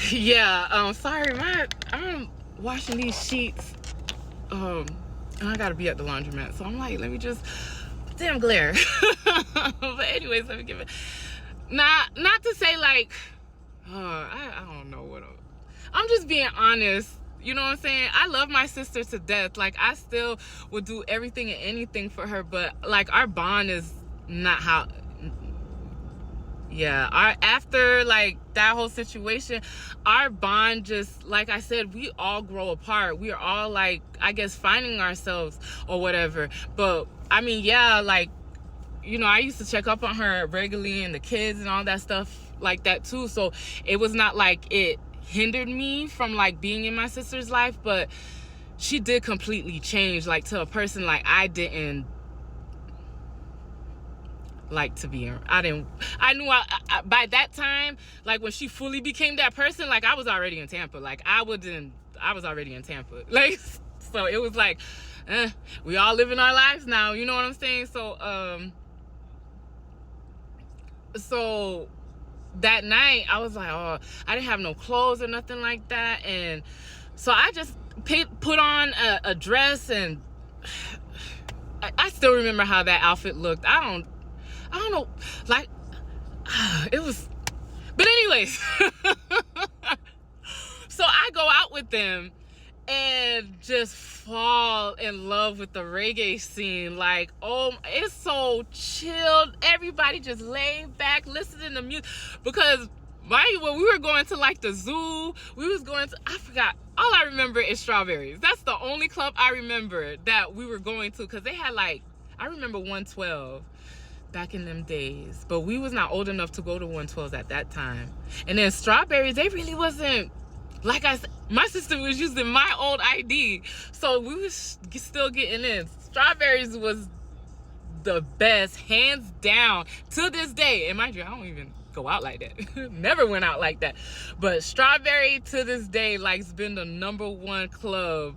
Yeah, sorry, I'm washing these sheets. And I gotta be at the laundromat, so I'm like, let me just damn glare. But anyways, let me give it. Not to say like, I don't know what. I'm just being honest. You know what I'm saying? I love my sister to death. Like, I still would do everything and anything for her, but like, our bond is not how. Yeah, after like that whole situation, our bond just, like I said, we all grow apart. We are all like, I guess, finding ourselves or whatever. But I mean, yeah, like, I used to check up on her regularly and the kids and all that stuff like that too. So it was not like it hindered me from like being in my sister's life, but she did completely change, like, to a person like I didn't like to be. I knew by that time, like when she fully became that person, like I was already in Tampa. Like I was already in Tampa. Like, so it was like, we all living our lives now. You know what I'm saying? So that night I was like, oh, I didn't have no clothes or nothing like that, and so I just put on a dress, and I still remember how that outfit looked. I don't know, like, it was, but anyways. So I go out with them and just fall in love with the reggae scene. Like, oh, it's so chilled. Everybody just laid back, listening to music. Because when we were going to like the zoo, we was going to, I forgot, all I remember is Strawberries. That's the only club I remember that we were going to, because they had like, I remember 112 back in them days, but we was not old enough to go to 112s at that time. And then Strawberries, they really wasn't, like I said, my sister was using my old ID, so we was still getting in. Strawberries was the best, hands down, to this day. And mind you, I don't even go out like that. Never went out like that. But Strawberry, to this day, like, it's been the #1 club.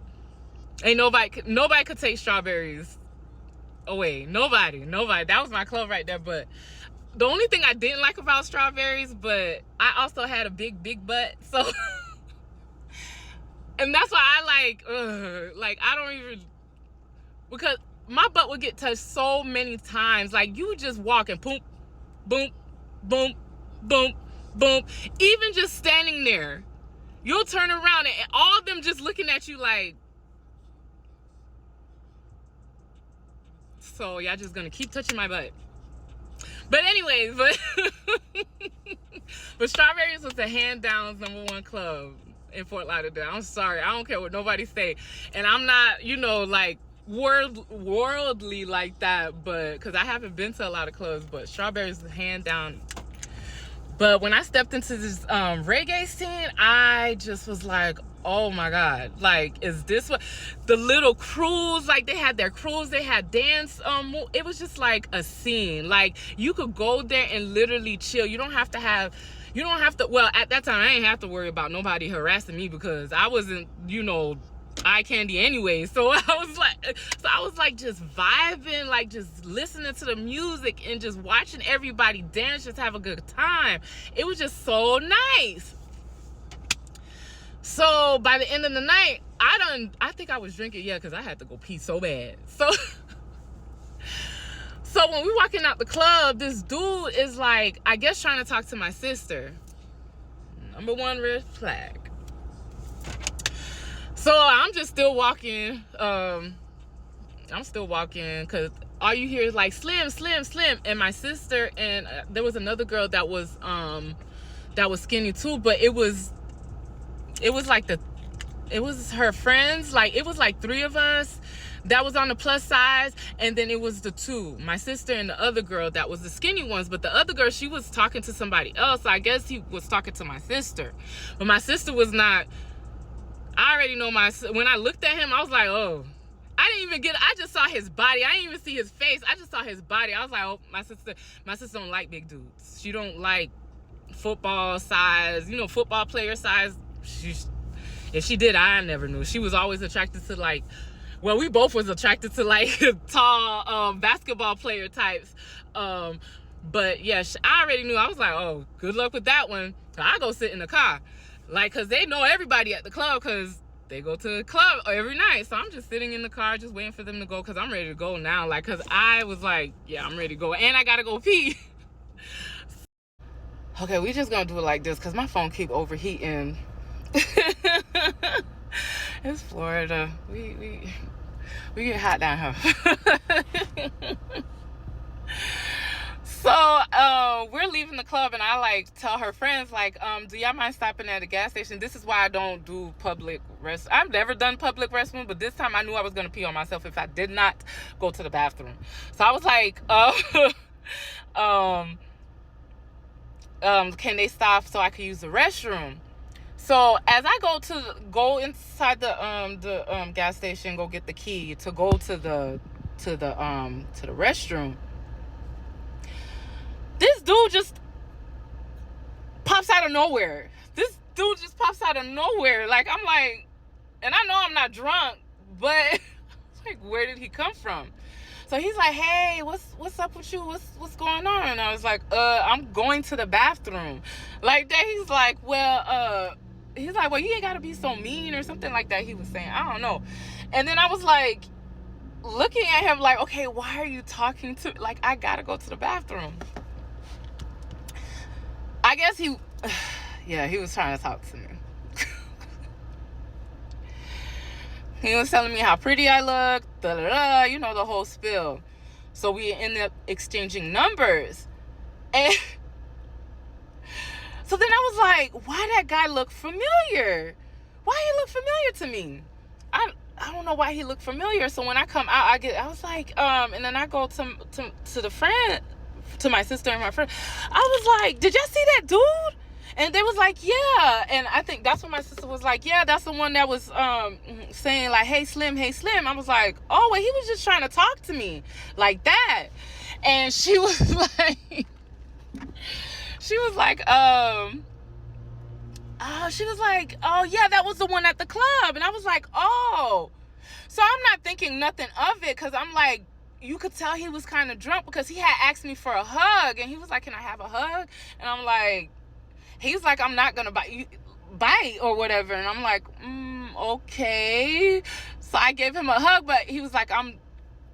Ain't nobody could take Strawberries away. Nobody. That was my club right there. But the only thing I didn't like about Strawberries, but I also had a big butt, so and that's why I like I don't even, because my butt would get touched so many times. Like, you would just walk and boom, boom, boom, boom, boom. Even just standing there, you'll turn around and all of them just looking at you like, so y'all just gonna keep touching my butt. But anyways, but Strawberries was the hand down #1 club in Fort Lauderdale. I'm sorry, I don't care what nobody say, and I'm not, like, worldly like that, but because I haven't been to a lot of clubs, but Strawberries is hand down. But when I stepped into this reggae scene, I just was like, oh my God, like, is this what the little crews, like, they had their crews, they had dance, it was just like a scene. Like, you could go there and literally chill. You don't have to, well, at that time, I didn't have to worry about nobody harassing me, because I wasn't, eye candy anyway. So I was like just vibing, like just listening to the music and just watching everybody dance, just have a good time. It was just so nice. So by the end of the night, I think I was drinking, yeah, because I had to go pee so bad. So when we walking out the club, this dude is like, I guess, trying to talk to my sister. #1 red flag. So I'm just still walking. I'm still walking, because all you hear is like, Slim, Slim, Slim. And my sister and there was another girl that was skinny too, but it was her friends. Like, it was like 3 of us that was on the plus size, and then it was the 2, my sister and the other girl that was the skinny ones. But the other girl, she was talking to somebody else. I guess he was talking to my sister, but my sister was not. I already know when I looked at him, I was like, oh, I just saw his body. I didn't even see his face. I just saw his body. I was like, oh, my sister don't like big dudes. She don't like football size, football player size. If she did, I never knew. She was always attracted to, like, well, we both was attracted to, like, tall basketball player types. But yeah, I already knew. I was like, oh, good luck with that one. So I go sit in the car. Like, because they know everybody at the club because they go to the club every night. So I'm just sitting in the car just waiting for them to go because I'm ready to go now. Like, because I was like, yeah, I'm ready to go. And I got to go pee. Okay, we just going to do it like this because my phone keep overheating. It's Florida. We get hot down here. So we're leaving the club, and I like tell her friends, like, do y'all mind stopping at a gas station? This is why I don't do public rest. I've never done public restroom, but this time I knew I was gonna pee on myself if I did not go to the bathroom. So I was like, can they stop so I could use the restroom? So as I go inside the gas station, go get the key to go to the restroom, this dude just pops out of nowhere. Like, I'm like, and I know I'm not drunk, but like, where did he come from? So he's like, hey, what's up with you? What's going on? And I was like, I'm going to the bathroom. Like that, he's like, well, you ain't gotta be so mean or something like that. He was saying, I don't know. And then I was like, looking at him like, okay, why are you talking to, like, I gotta go to the bathroom. I guess he was trying to talk to me. He was telling me how pretty I looked, you know, the whole spill. So we ended up exchanging numbers. And so then I was like, why that guy look familiar? Why he look familiar to me? I don't know why he looked familiar. So when I come out, I was like, and then I go to the friend, to my sister and my friend. I was like, did y'all see that dude? And they was like, yeah. And I think that's when my sister was like, yeah, that's the one that was saying like, hey Slim. I was like, oh, well, he was just trying to talk to me like that. And she was like, oh yeah, that was the one at the club. And I was like, oh. So I'm not thinking nothing of it, because I'm like, you could tell he was kind of drunk, because he had asked me for a hug, and he was like, can I have a hug? And I'm like, he's like, I'm not gonna bite or whatever. And I'm like, okay. So I gave him a hug, but he was like,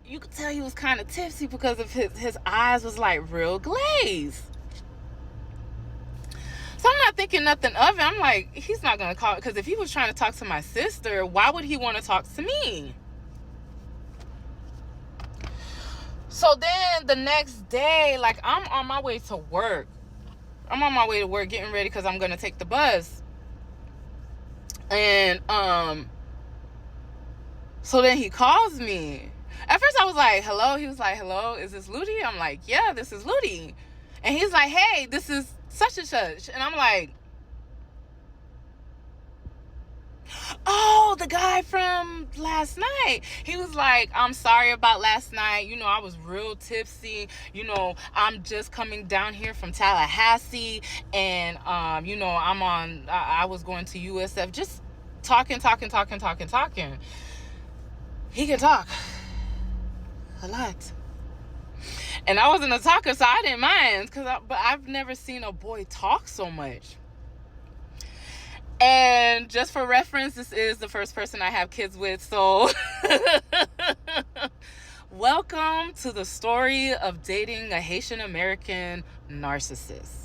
you could tell he was kind of tipsy because of his eyes was like real glazed. So I'm not thinking nothing of it. I'm like, he's not gonna call, because if he was trying to talk to my sister, why would he want to talk to me? So then the next day, like, I'm on my way to work, getting ready because I'm gonna take the bus. And so then he calls me. At first I was like, hello. He was like, hello, is this Ludi? I'm like, yeah, this is Ludi. And he's like, hey, this is such and such. And I'm like, oh, the guy from last night. He was like, I'm sorry about last night. You know, I was real tipsy. You know, I'm just coming down here from Tallahassee. And, you know, I was going to USF. Just talking. He can talk a lot. And I wasn't a talker, so I didn't mind. But I've never seen a boy talk so much. And just for reference, this is the first person I have kids with. So welcome to the story of dating a Haitian American narcissist.